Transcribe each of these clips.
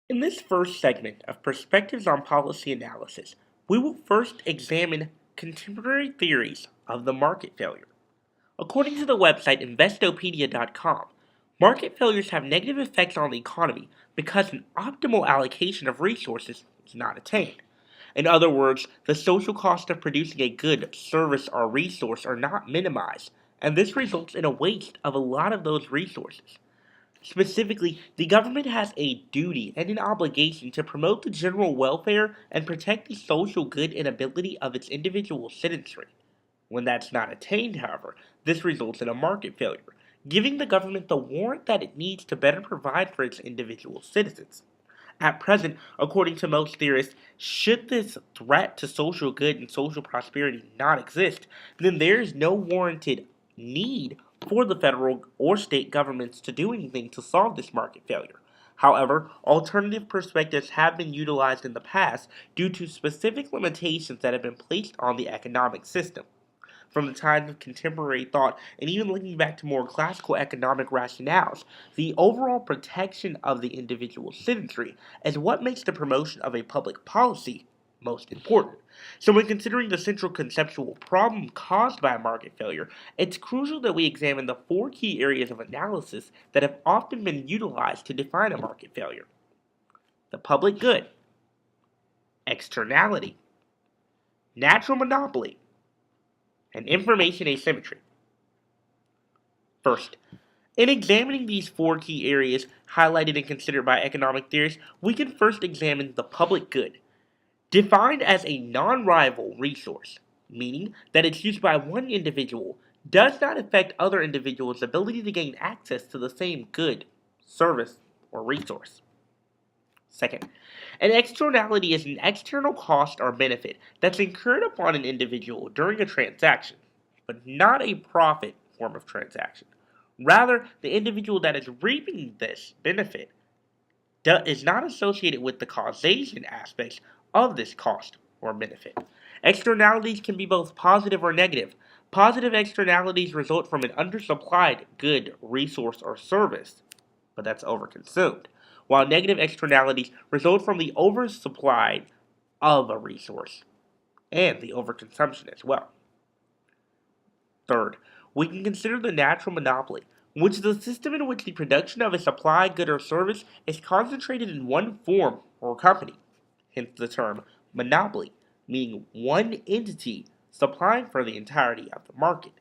In this first segment of Perspectives on Policy Analysis, we will first examine contemporary theories of the market failure. According to the website Investopedia.com, market failures have negative effects on the economy because an optimal allocation of resources is not attained. In other words, the social cost of producing a good, service, or resource are not minimized, and this results in a waste of a lot of those resources. Specifically, the government has a duty and an obligation to promote the general welfare and protect the social good and ability of its individual citizenry. When that's not attained, however, this results in a market failure, giving the government the warrant that it needs to better provide for its individual citizens. At present, according to most theorists, should this threat to social good and social prosperity not exist, then there is no warranted need for the federal or state governments to do anything to solve this market failure. However, alternative perspectives have been utilized in the past due to specific limitations that have been placed on the economic system. From the time of contemporary thought and even linking back to more classical economic rationales, the overall protection of the individual citizenry is what makes the promotion of a public policy most important. So, when considering the central conceptual problem caused by market failure, it's crucial that we examine the four key areas of analysis that have often been utilized to define a market failure: the public good, externality, natural monopoly, and information asymmetry. First, in examining these four key areas highlighted and considered by economic theorists, we can first examine the public good, defined as a non rival resource, meaning that its use by one individual does not affect other individuals' ability to gain access to the same good, service, or resource. Second, an externality is an external cost or benefit that's incurred upon an individual during a transaction, but not a profit form of transaction. Rather, the individual that is reaping this benefit is not associated with the causation aspects of this cost or benefit. Externalities can be both positive or negative. Positive externalities result from an undersupplied good, resource, or service, but that's overconsumed, while negative externalities result from the oversupply of a resource and the overconsumption as well. Third, we can consider the natural monopoly, which is a system in which the production of a supply, good, or service is concentrated in one form or company, hence the term monopoly, meaning one entity supplying for the entirety of the market.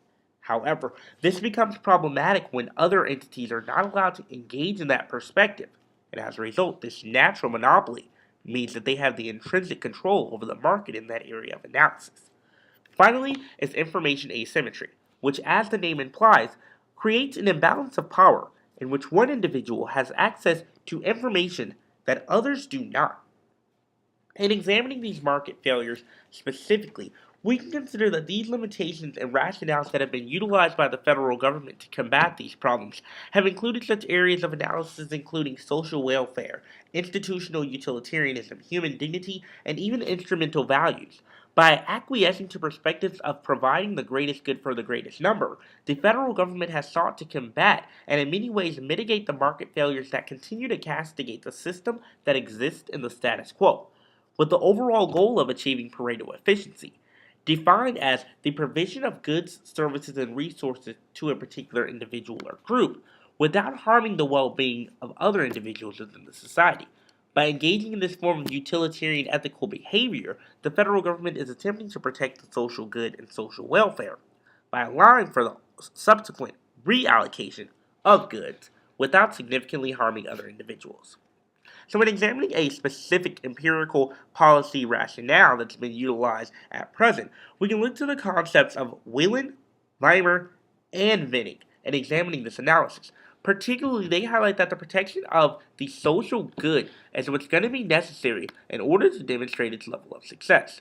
However, this becomes problematic when other entities are not allowed to engage in that perspective, and as a result, this natural monopoly means that they have the intrinsic control over the market in that area of analysis. Finally, is information asymmetry, which, as the name implies, creates an imbalance of power in which one individual has access to information that others do not. In examining these market failures specifically, we can consider that these limitations and rationales that have been utilized by the federal government to combat these problems have included such areas of analysis including social welfare, institutional utilitarianism, human dignity, and even instrumental values. By acquiescing to perspectives of providing the greatest good for the greatest number, the federal government has sought to combat and in many ways mitigate the market failures that continue to castigate the system that exists in the status quo, with the overall goal of achieving Pareto efficiency, defined as the provision of goods, services, and resources to a particular individual or group without harming the well being of other individuals within the society. By engaging in this form of utilitarian ethical behavior, the federal government is attempting to protect the social good and social welfare by allowing for the subsequent reallocation of goods without significantly harming other individuals. So, in examining a specific empirical policy rationale that's been utilized at present, we can look to the concepts of Whelan, Weimer, and Vinnig in examining this analysis. Particularly, they highlight that the protection of the social good is what's going to be necessary in order to demonstrate its level of success.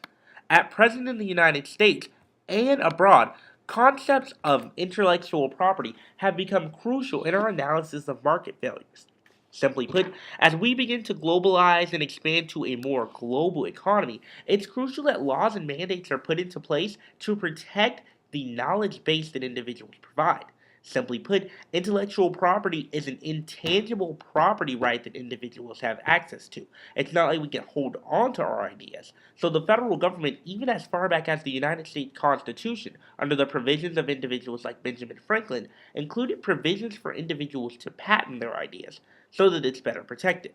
At present in the United States and abroad, concepts of intellectual property have become crucial in our analysis of market failures. Simply put, as we begin to globalize and expand to a more global economy, it's crucial that laws and mandates are put into place to protect the knowledge base that individuals provide. Simply put, intellectual property is an intangible property right that individuals have access to. It's not like we can hold on to our ideas. So the federal government, even as far back as the United States Constitution, under the provisions of individuals like Benjamin Franklin, included provisions for individuals to patent their ideas so that it's better protected.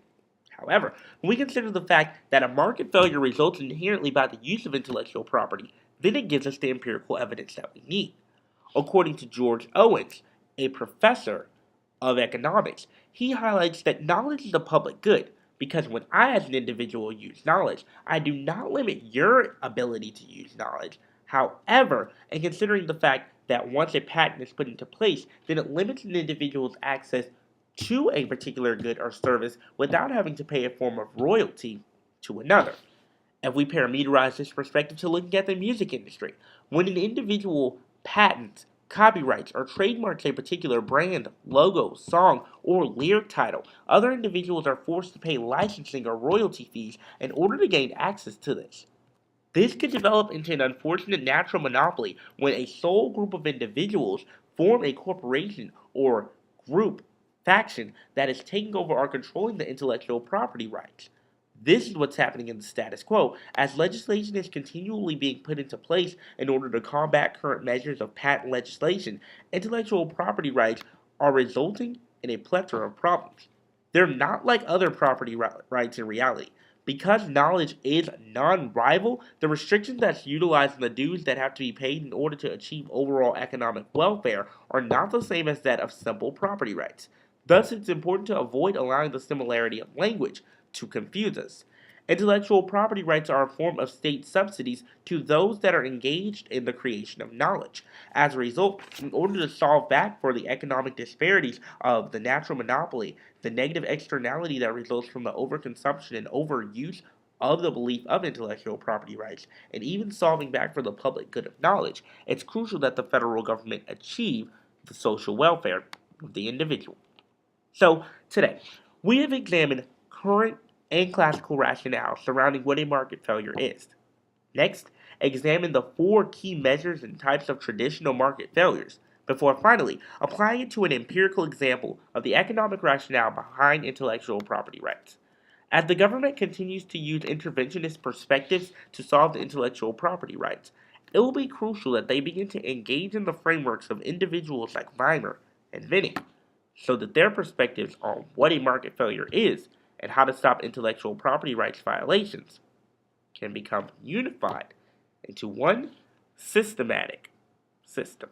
However, when we consider the fact that a market failure results inherently by the use of intellectual property, then it gives us the empirical evidence that we need. According to George Owens, a professor of economics, he highlights that knowledge is a public good because when I, as an individual, use knowledge, I do not limit your ability to use knowledge. However, in considering the fact that once a patent is put into place, then it limits an individual's access to a particular good or service without having to pay a form of royalty to another. If we parameterize this perspective to looking at the music industry, when an individual patents, copyrights, or trademarks a particular brand, logo, song, or lyric title, other individuals are forced to pay licensing or royalty fees in order to gain access to this. This could develop into an unfortunate natural monopoly when a sole group of individuals form a corporation or group faction that is taking over or controlling the intellectual property rights. This is what's happening in the status quo, as legislation is continually being put into place in order to combat current measures of patent legislation. Intellectual property rights are resulting in a plethora of problems. They're not like other property rights in reality. Because knowledge is non-rival, the restrictions that's utilized and the dues that have to be paid in order to achieve overall economic welfare are not the same as that of simple property rights. Thus, it's important to avoid allowing the similarity of language to confuse us. Intellectual property rights are a form of state subsidies to those that are engaged in the creation of knowledge. As a result, in order to solve back for the economic disparities of the natural monopoly, the negative externality that results from the overconsumption and overuse of the belief of intellectual property rights, and even solving back for the public good of knowledge, it's crucial that the federal government achieve the social welfare of the individual. So, today, we have examined current and classical rationale surrounding what a market failure is. Next, examine the four key measures and types of traditional market failures, before finally applying it to an empirical example of the economic rationale behind intellectual property rights. As the government continues to use interventionist perspectives to solve the intellectual property rights, it will be crucial that they begin to engage in the frameworks of individuals like Weimer and Vinning, so that their perspectives on what a market failure is and how to stop intellectual property rights violations can become unified into one systematic system.